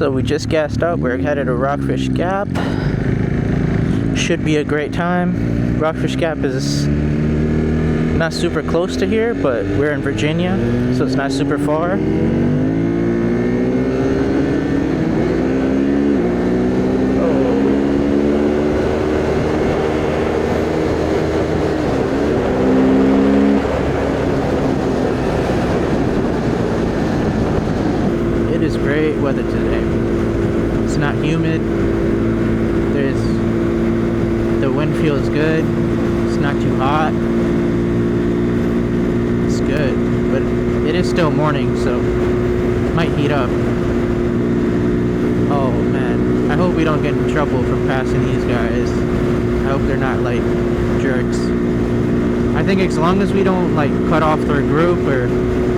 So we just gassed up. We're headed to Rockfish Gap. Should be a great time. Rockfish Gap is not super close to here, but we're in Virginia, so it's not super far. It is great weather today. It's not humid. The wind feels good. It's not too hot. It's good, but it is still morning, so it might heat up. Oh man, I hope we don't get in trouble from passing these guys. I hope they're not like jerks. I think as long as we don't like cut off their group or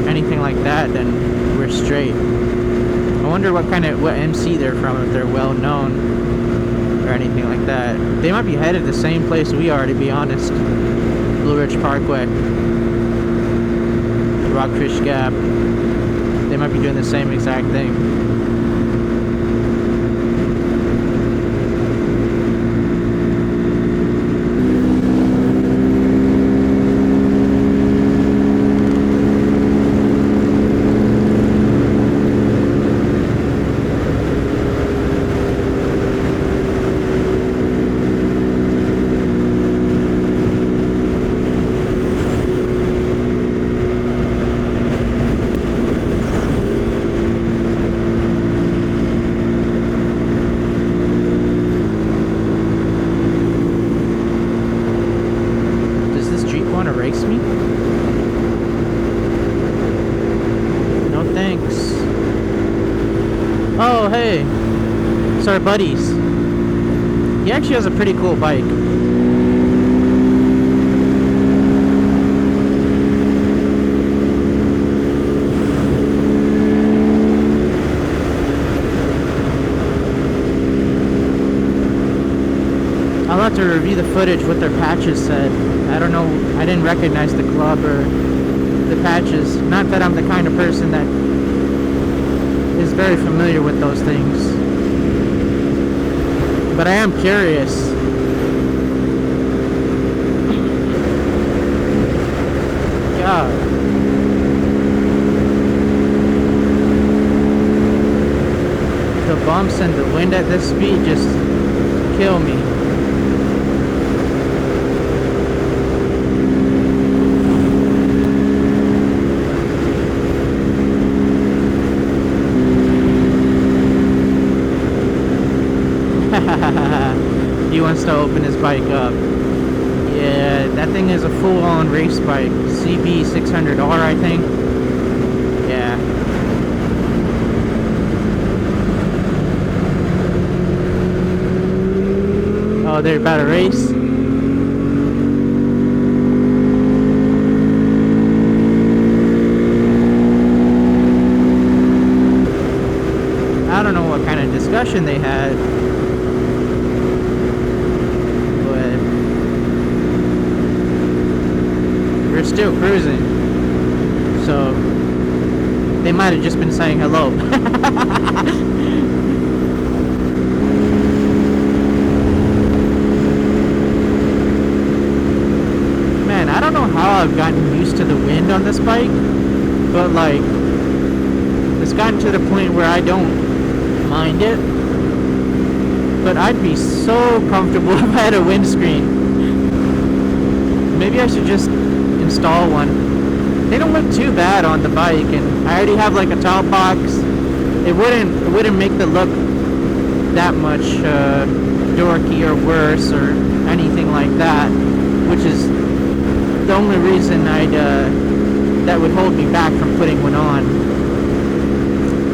anything like that, then we're straight. I wonder what MC they're from, if they're well known or anything like that. They might be headed the same place we are, to be honest. Blue Ridge Parkway, Rockfish Gap. They might be doing the same exact thing. Oh, hey, it's our buddies. He actually has a pretty cool bike. I'll have to review the footage, what their patches said. I don't know, I didn't recognize the club or the patches. Not that I'm the kind of person that is very familiar with those things, but I am curious. God, the bumps and the wind at this speed just kill me. He wants to open his bike up. Yeah, that thing is a full-on race bike. CB 600R, I think. Yeah. Oh, they're about to race? I don't know what kind of discussion they had. We're still cruising, so they might have just been saying hello. Man, I don't know how I've gotten used to the wind on this bike, but like, it's gotten to the point where I don't mind it, but I'd be so comfortable if I had a windscreen. Maybe I should just install one. They don't look too bad on the bike, and I already have like a top box. It wouldn't make the look that much dorky or worse or anything like that, which is the only reason that would hold me back from putting one on.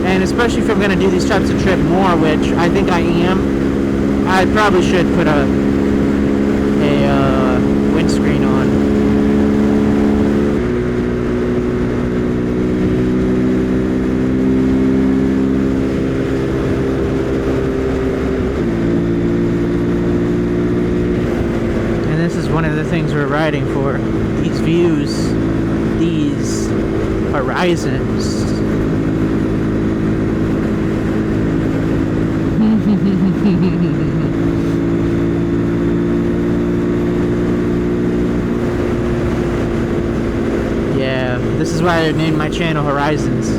And especially if I'm going to do these types of trip more, which I think I am, I probably should put a windscreen on. One of the things we're riding for, these views, these horizons. Yeah, this is why I named my channel Horizons.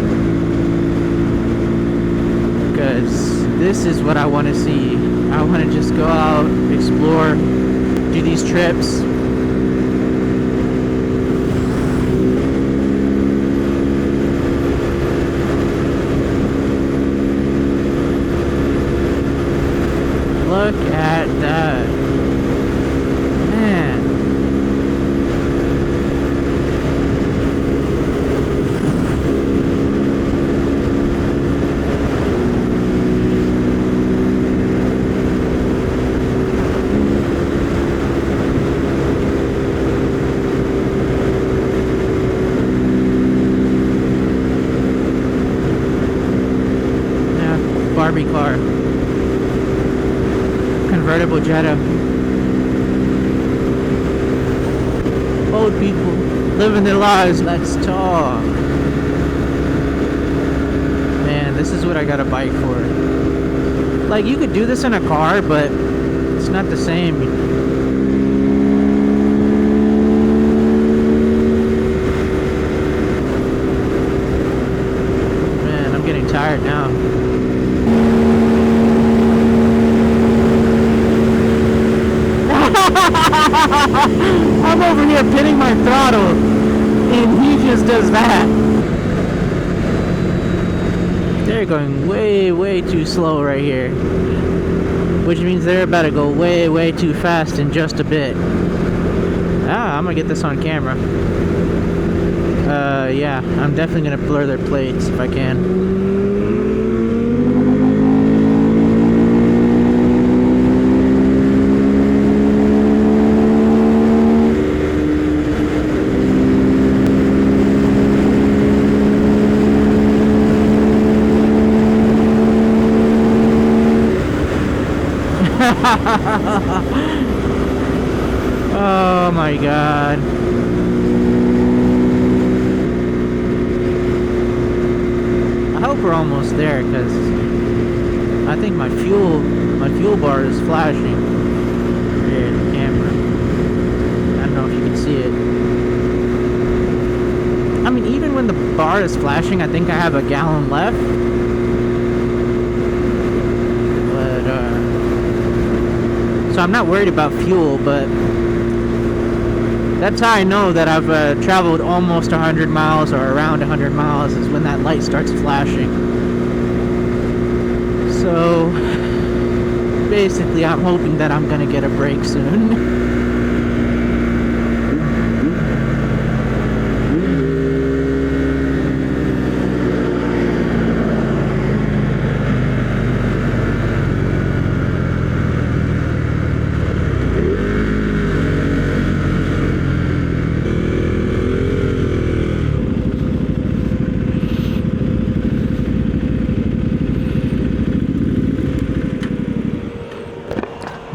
Because this is what I want to see. I want to just go out, explore, do these trips. Look at that. Man. Yeah, Barbie car. Convertible Jetta. Old people living their lives. Let's talk. Man, this is what I got a bike for. Like, you could do this in a car, but it's not the same. Man, I'm getting tired now. I'm over here pinning my throttle, and he just does that. They're going way, way too slow right here. Which means they're about to go way, way too fast in just a bit. I'm gonna get this on camera. Yeah, I'm definitely gonna blur their plates if I can. Oh my god. I hope we're almost there, because I think my fuel bar is flashing. Here, the camera. I don't know if you can see it. I mean, even when the bar is flashing, I think I have a gallon left. So I'm not worried about fuel, but that's how I know that I've traveled almost 100 miles or around 100 miles, is when that light starts flashing. So basically I'm hoping that I'm gonna get a break soon.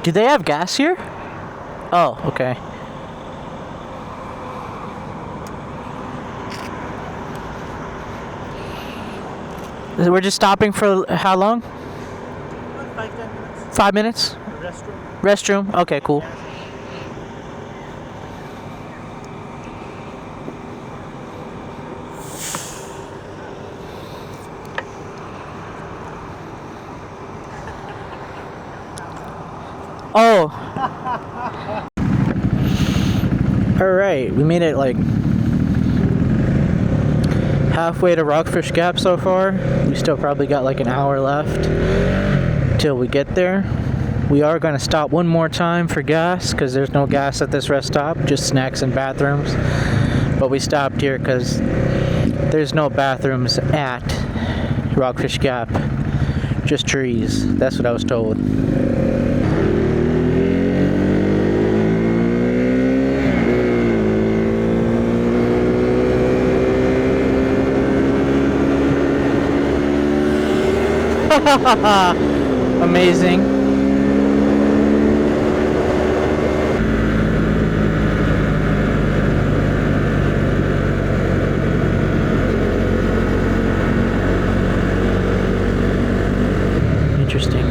Do they have gas here? Oh, okay. We're just stopping for how long? 5-10 minutes. 5 minutes? Restroom. Restroom? Okay, cool. Oh. Alright, we made it like halfway to Rockfish Gap so far. We still probably got like an hour left till we get there. We are going to stop one more time for gas, because there's no gas at this rest stop, just snacks and bathrooms. But we stopped here because there's no bathrooms at Rockfish Gap, just trees. That's what I was told. Amazing. Interesting.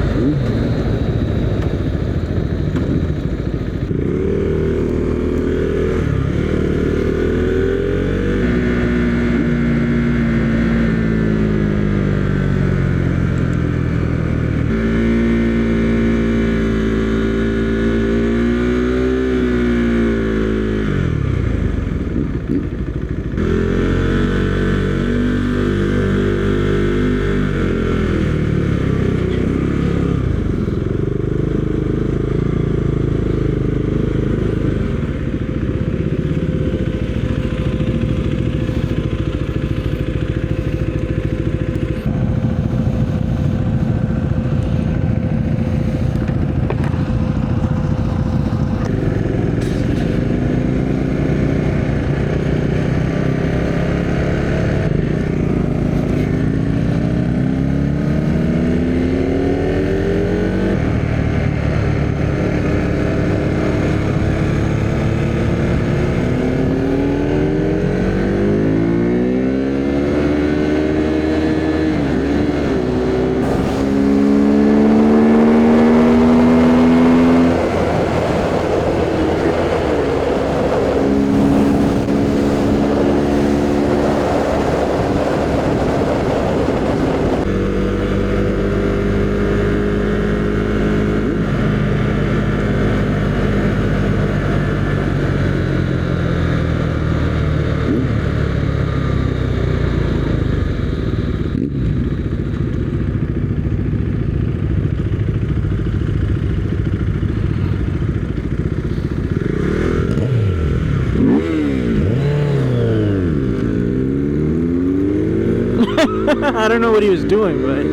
I don't know what he was doing, but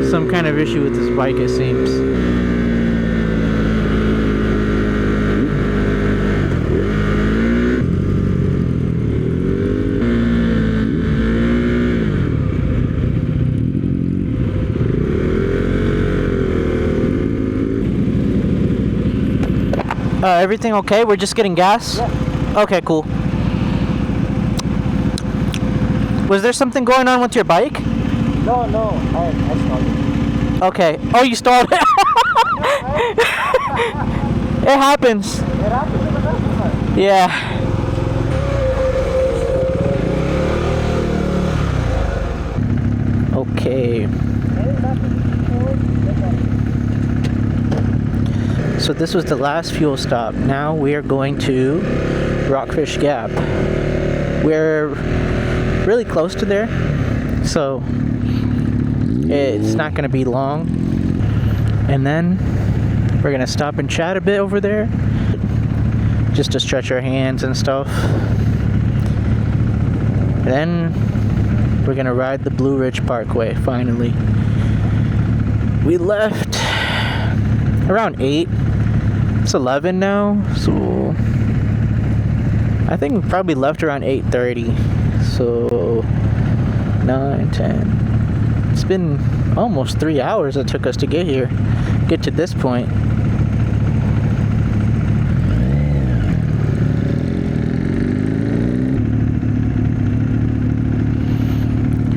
some kind of issue with his bike, it seems. Everything okay? We're just getting gas? Yeah. Okay, cool. Was there something going on with your bike? No, I started. Okay. Oh, you stalled it? It happens. It happened to the best of us. Yeah. Okay. So this was the last fuel stop. Now we are going to Rockfish Gap. We're really close to there, so it's not going to be long. And then we're going to stop and chat a bit over there, just to stretch our hands and stuff. Then we're going to ride the Blue Ridge Parkway, finally. We left around 8. It's 11 now, so I think we probably left around 8:30. So 9, 10. It's been almost 3 hours it took us to get here, get to this point.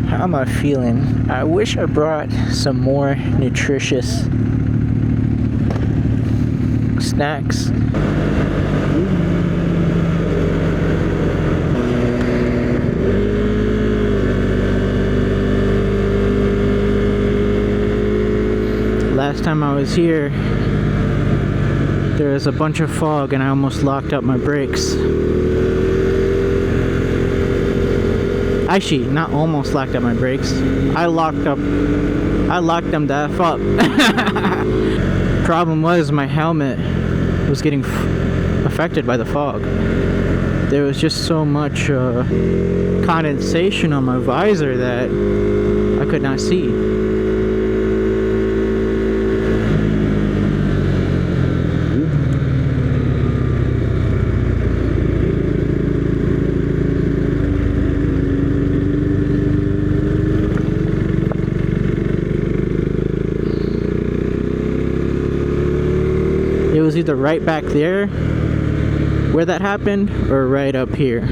How am I feeling? I wish I brought some more nutritious snacks. Last time I was here, there was a bunch of fog and I almost locked up my brakes. Actually, not almost locked up my brakes. I locked them the F up. Problem was my helmet was getting affected by the fog. There was just so much condensation on my visor that I could not see. It was either right back there where that happened or right up here.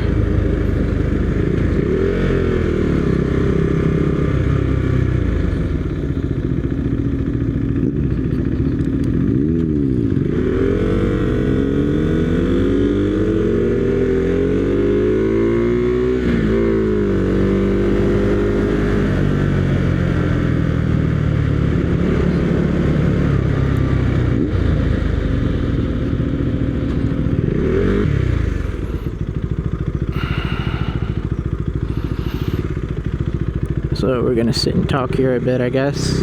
So we're gonna sit and talk here a bit, I guess,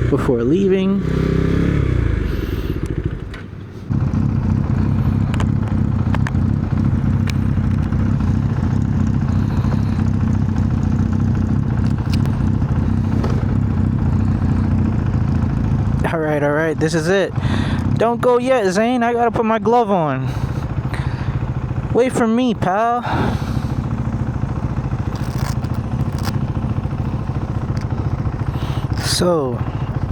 before leaving. All right, this is it. Don't go yet, Zane. I gotta put my glove on. Wait for me, pal. So,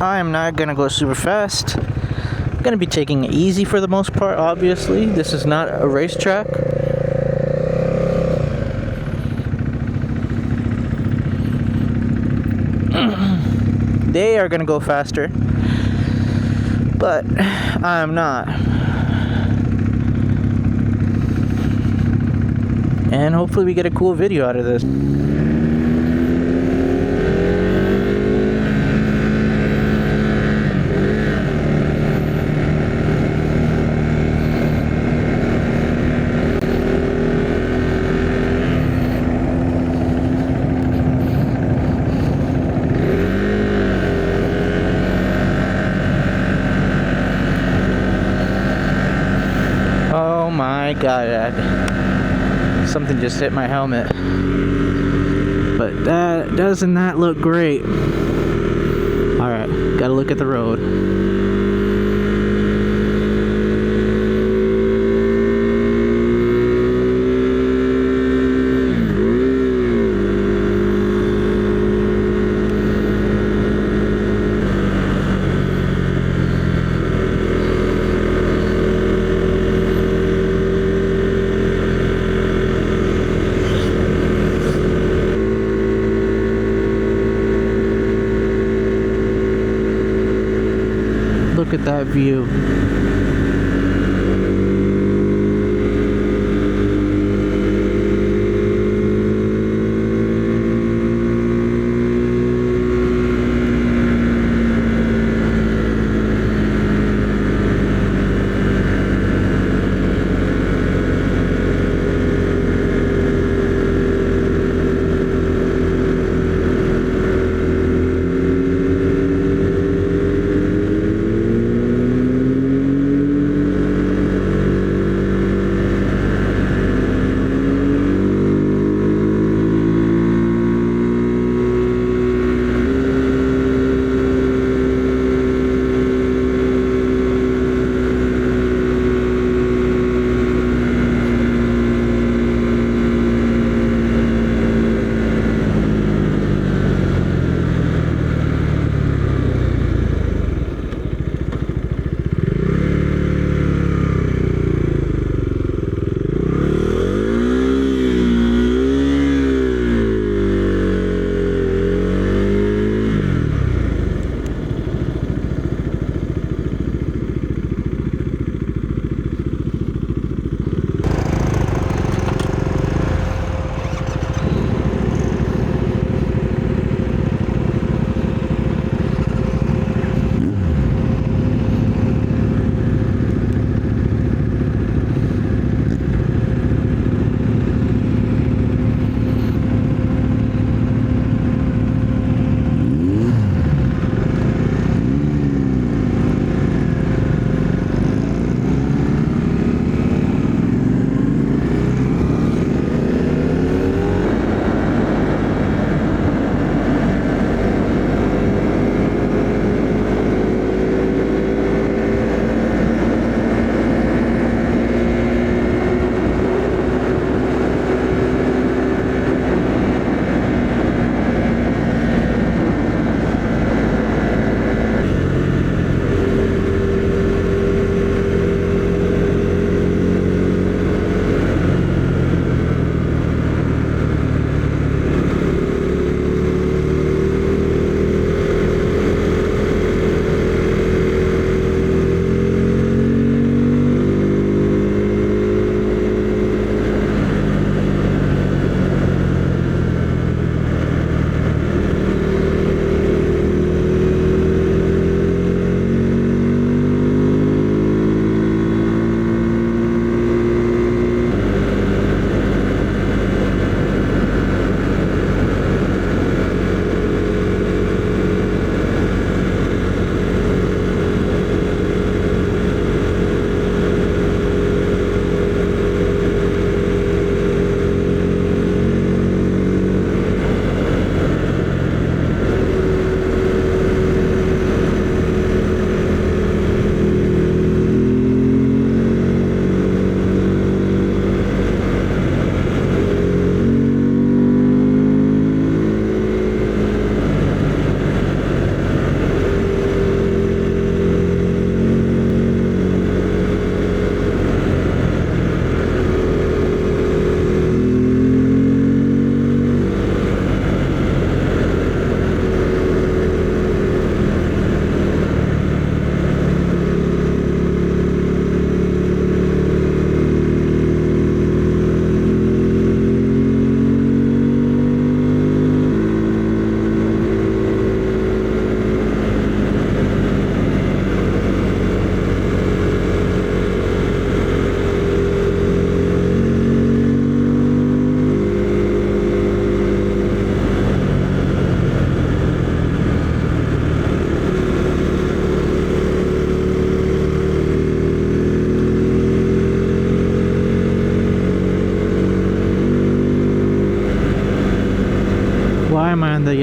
I am not gonna go super fast. I'm gonna be taking it easy for the most part, obviously. This is not a racetrack. They are gonna go faster, but I'm not. And hopefully we get a cool video out of this. Oh my god, something just hit my helmet. But But that doesn't that look great. Alright, gotta look at the road. Look at that view.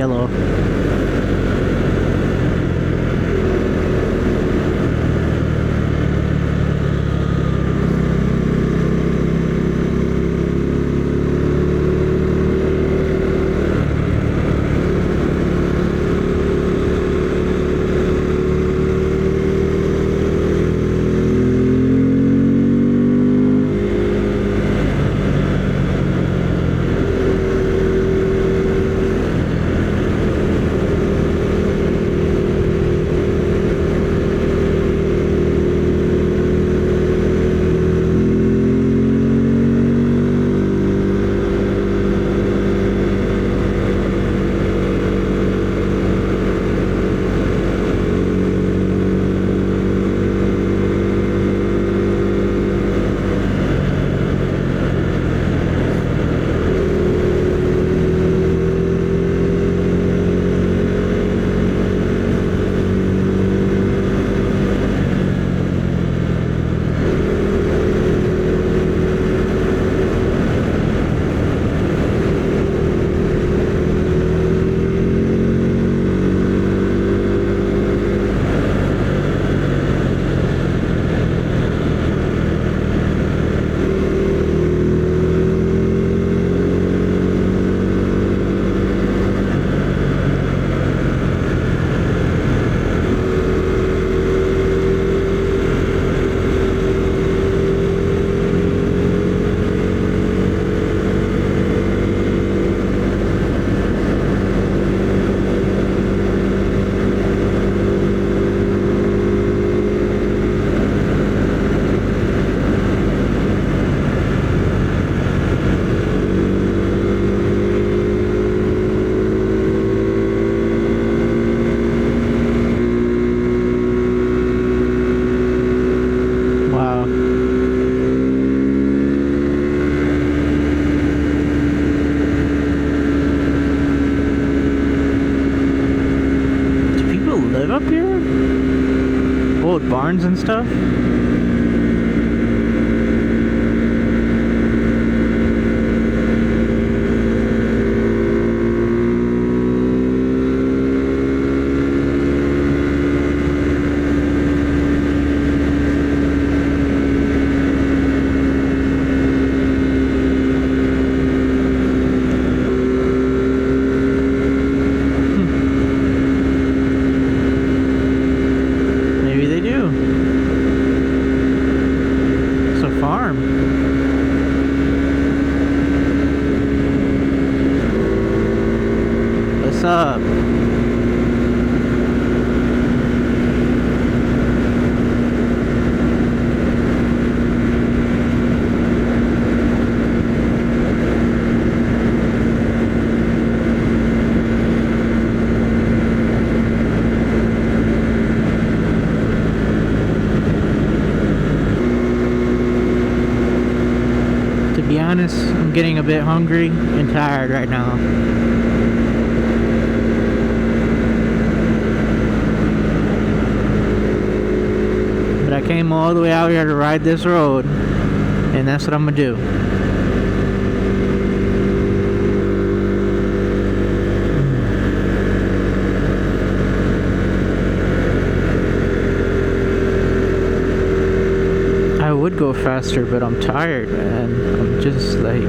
yellow. Barns and stuff. Up. To be honest, I'm getting a bit hungry and tired right now. I came all the way out here to ride this road, and that's what I'm gonna do. I would go faster, but I'm tired, man. I'm just like...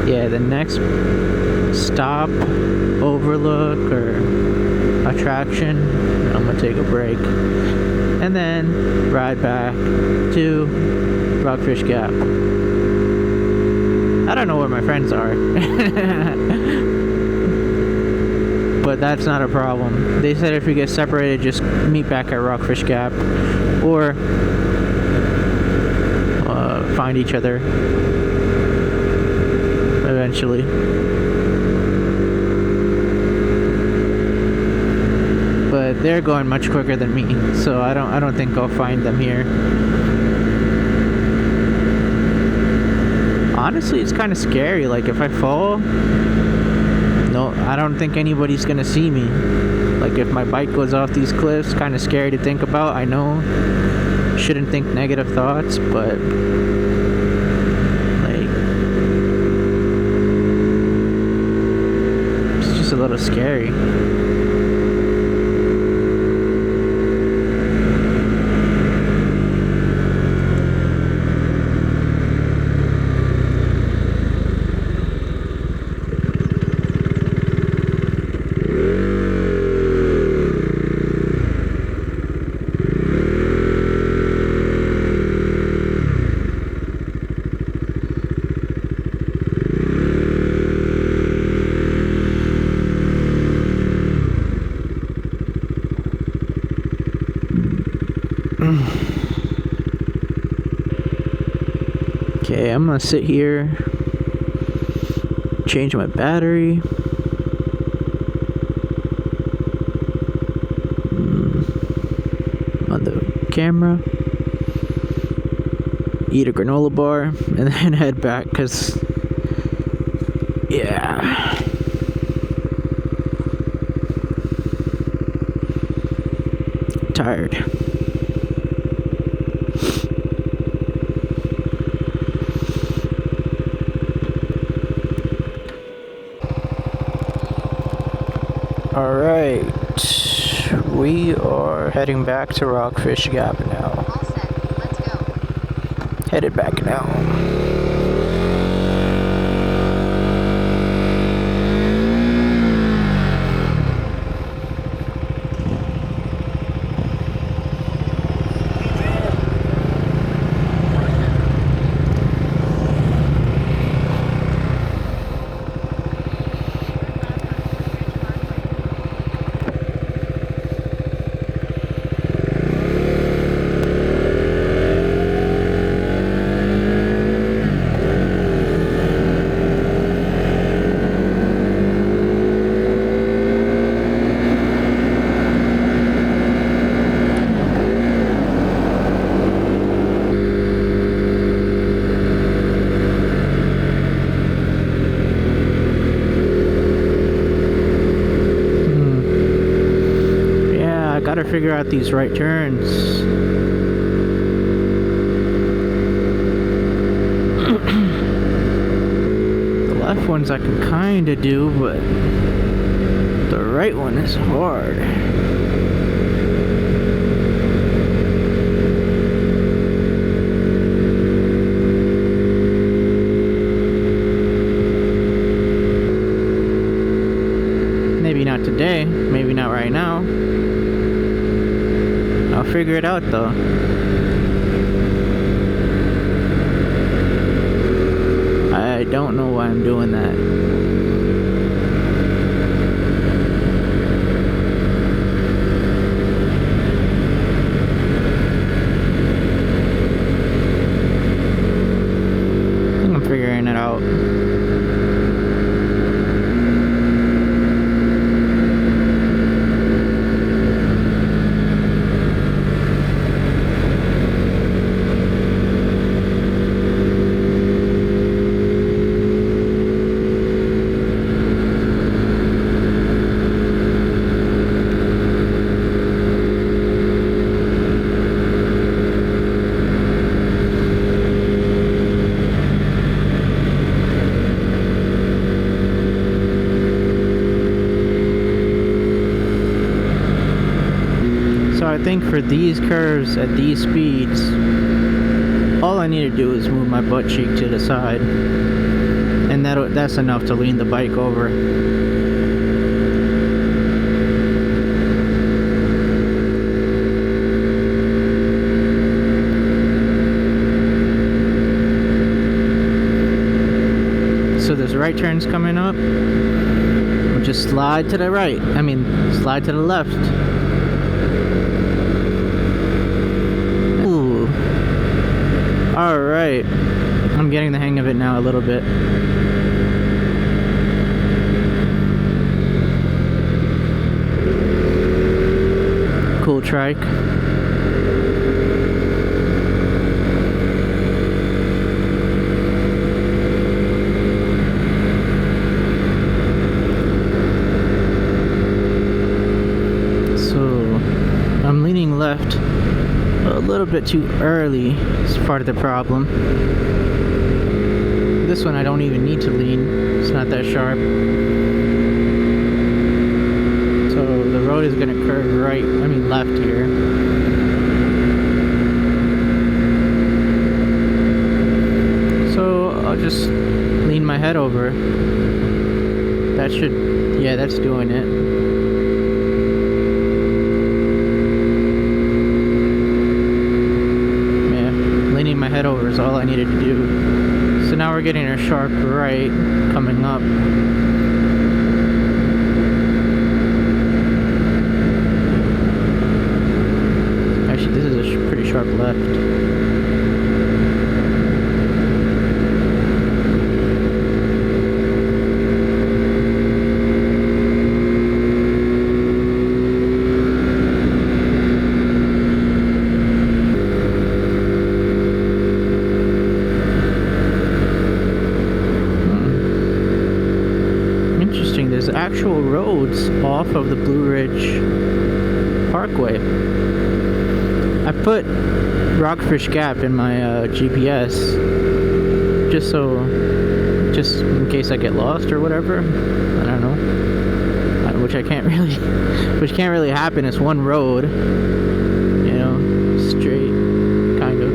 Yeah, the next stop, overlook, or attraction, I'm gonna take a break and then ride back to Rockfish Gap. I don't know where my friends are. But that's not a problem. They said if we get separated, just meet back at Rockfish Gap or find each other eventually. But they're going much quicker than me, so I don't think I'll find them here. Honestly, it's kind of scary. Like, if I fall, no, I don't think anybody's gonna see me. Like, if my bike goes off these cliffs, kind of scary to think about, I know. shouldn't think negative thoughts, but like it's just a little scary. Okay, I'm gonna sit here, change my battery. On the camera, eat a granola bar, and then head back, because yeah, tired. All right, we are heading back to Rockfish Gap now. All set. Let's go. Headed back now. Gotta figure out these right turns. The left ones I can kinda do, but the right one is hard. Maybe not today, maybe not right now. I'll figure it out though. I don't know why I'm doing that. I think I'm figuring it out. I think for these curves at these speeds, all I need to do is move my butt cheek to the side, and that's enough to lean the bike over. So there's right turns coming up. We'll just slide to the right. I mean, slide to the left. Alright, I'm getting the hang of it now a little bit. Cool trike. So, I'm leaning left A little bit too early is part of the problem. This one I don't even need to lean. It's not that sharp. So the road is gonna curve left here. So I'll just lean my head over. That should, yeah, that's doing it. Leaning my head over is all I needed to do. So now we're getting a sharp right coming up. Actually, this is a pretty sharp left. There's actual roads off of the Blue Ridge Parkway. I put Rockfish Gap in my GPS just in case I get lost or whatever. I don't know, which can't really happen. It's one road, you know, straight, kind of.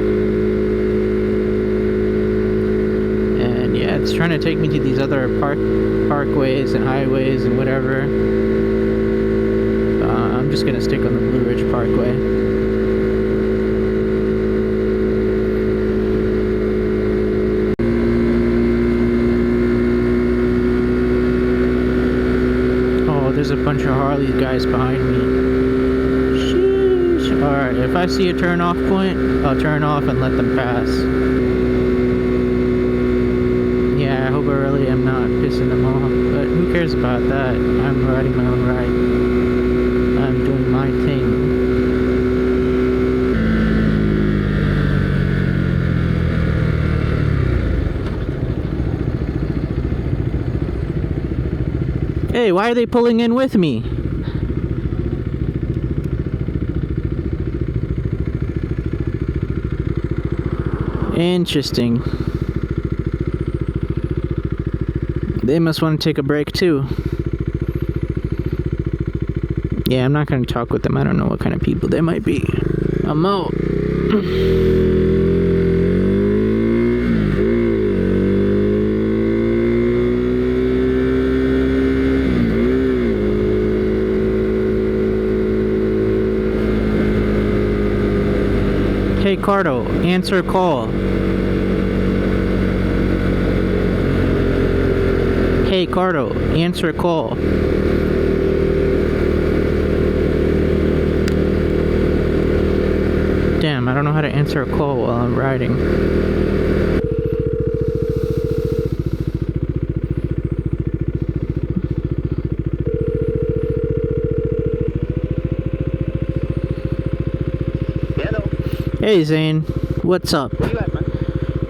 And yeah, it's trying to take me to these other parkways and highways and whatever. I'm just gonna stick on the Blue Ridge Parkway. Oh, there's a bunch of Harley guys behind me. Sheesh. Alright, if I see a turn off point, I'll turn off and let them pass. Yeah, I hope I really am not pissing them off, but who cares about that? I'm riding my own ride. I'm doing my thing. Hey, why are they pulling in with me? Interesting. They must want to take a break too. Yeah, I'm not going to talk with them. I don't know what kind of people they might be. I'm out. Hey, Cardo, answer call. Hey, Cardo, answer a call. Damn, I don't know how to answer a call while I'm riding. Hello. Hey, Zane. What's up? Where you at, man?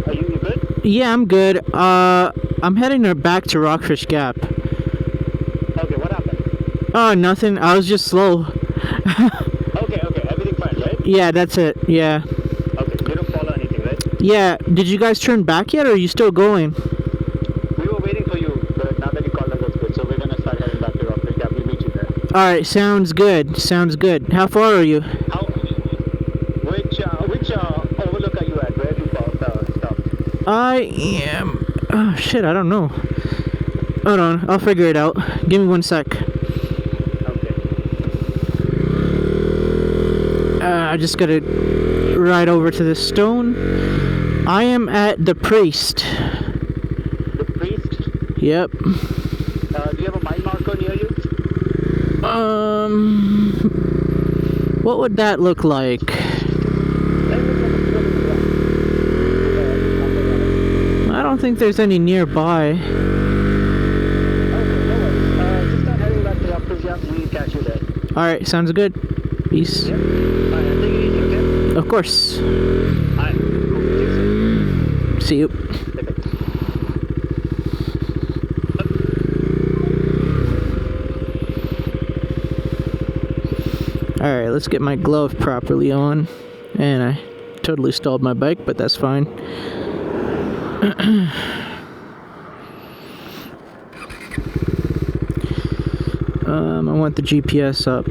Are you good? Yeah, I'm good. I'm heading back to Rockfish Gap. Okay, what happened? Oh, nothing. I was just slow. Okay, everything fine, right? Yeah, that's it. Yeah. Okay, you don't follow anything, right? Yeah. Did you guys turn back yet, or are you still going? We were waiting for you, but now that you called us, that's good. So we're gonna start heading back to Rockfish Gap. We'll meet you there. All right. Sounds good. Sounds good. How far are you? Which overlook are you at? Where have you stopped? I am... Oh, shit, I don't know. Hold on, I'll figure it out. Give me 1 sec. Okay. I just gotta ride over to this stone. I am at the Priest. The Priest? Yep. Do you have a mile marker near you? What would that look like? I don't think there's any nearby. Okay, no worries. Just start heading back to Rockfish Gap. We'll catch you there. Alright, sounds good. Peace. Yep. Alright, take it easy, okay? Of course. Alright, cool. See you. Alright, let's get my glove properly on. And I totally stalled my bike, but that's fine. I want the GPS up.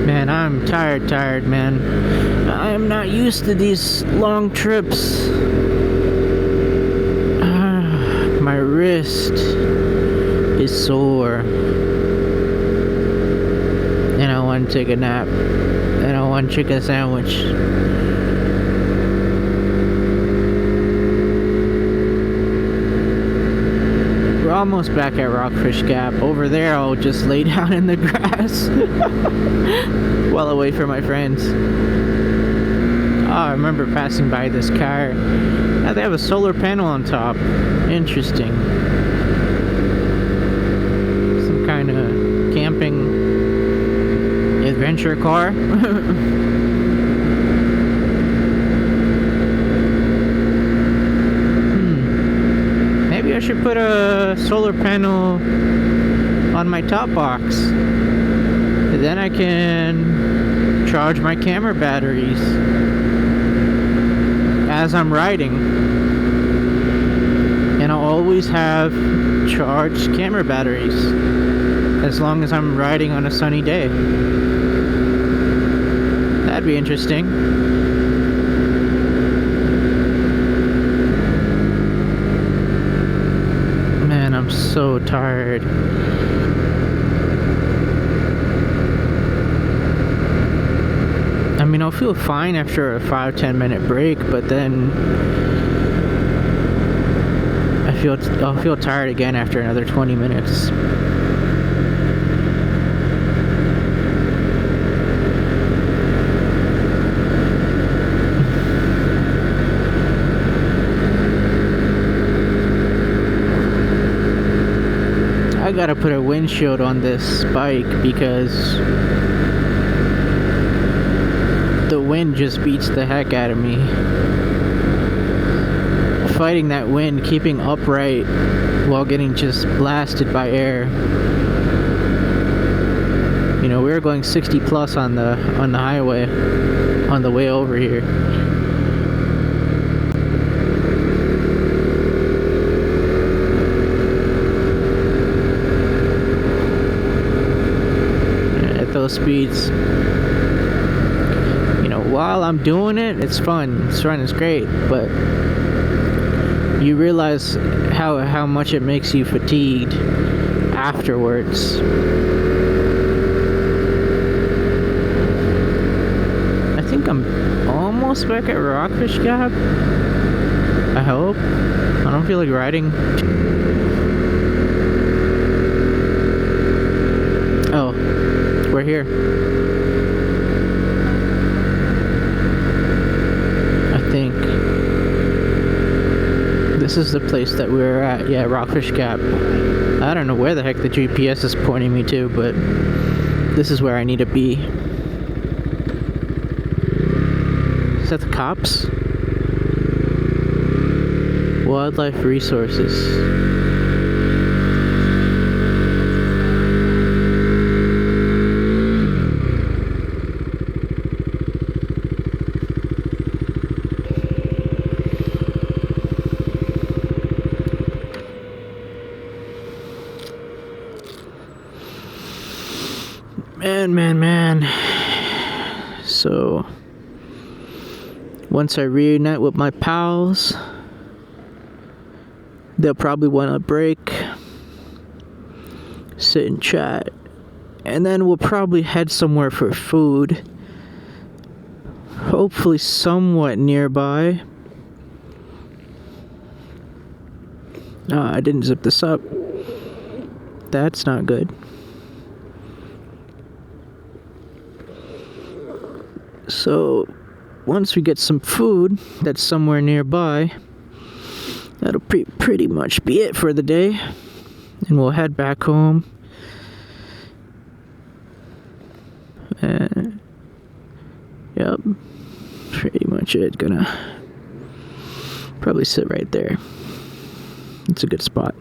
Man, I'm tired, man. I am not used to these long trips. My wrist is sore. And I want to take a nap. And I want a chicken sandwich. We're almost back at Rockfish Gap. Over there, I'll just lay down in the grass. Well away from my friends. Oh, I remember passing by this car. Yeah, they have a solar panel on top. Interesting. Some kind of camping adventure car. Maybe I should put a solar panel on my top box. And then I can charge my camera batteries as I'm riding, and I'll always have charged camera batteries as long as I'm riding on a sunny day. That'd be interesting. Man, I'm so tired. I mean, I'll feel fine after a 5-10 minute break, but then I'll feel tired again after another 20 minutes. I gotta put a windshield on this bike because the wind just beats the heck out of me. Fighting that wind, keeping upright while getting just blasted by air. You know, we were going 60 plus on the highway on the way over here. At those speeds, while I'm doing it, it's fun. It's fun, it's great, but you realize how much it makes you fatigued afterwards. I think I'm almost back at Rockfish Gap. I hope. I don't feel like riding. Oh, we're here. This is the place that we're at. Yeah, Rockfish Gap. I don't know where the heck the GPS is pointing me to, but this is where I need to be. Is that the cops? Wildlife Resources. Man. So, once I reunite with my pals, they'll probably want to break, sit and chat, and then we'll probably head somewhere for food. Hopefully somewhat nearby. I didn't zip this up. That's not good. So, once we get some food that's somewhere nearby, that'll pretty much be it for the day. And we'll head back home. Yep. Pretty much it. Gonna probably sit right there. It's a good spot.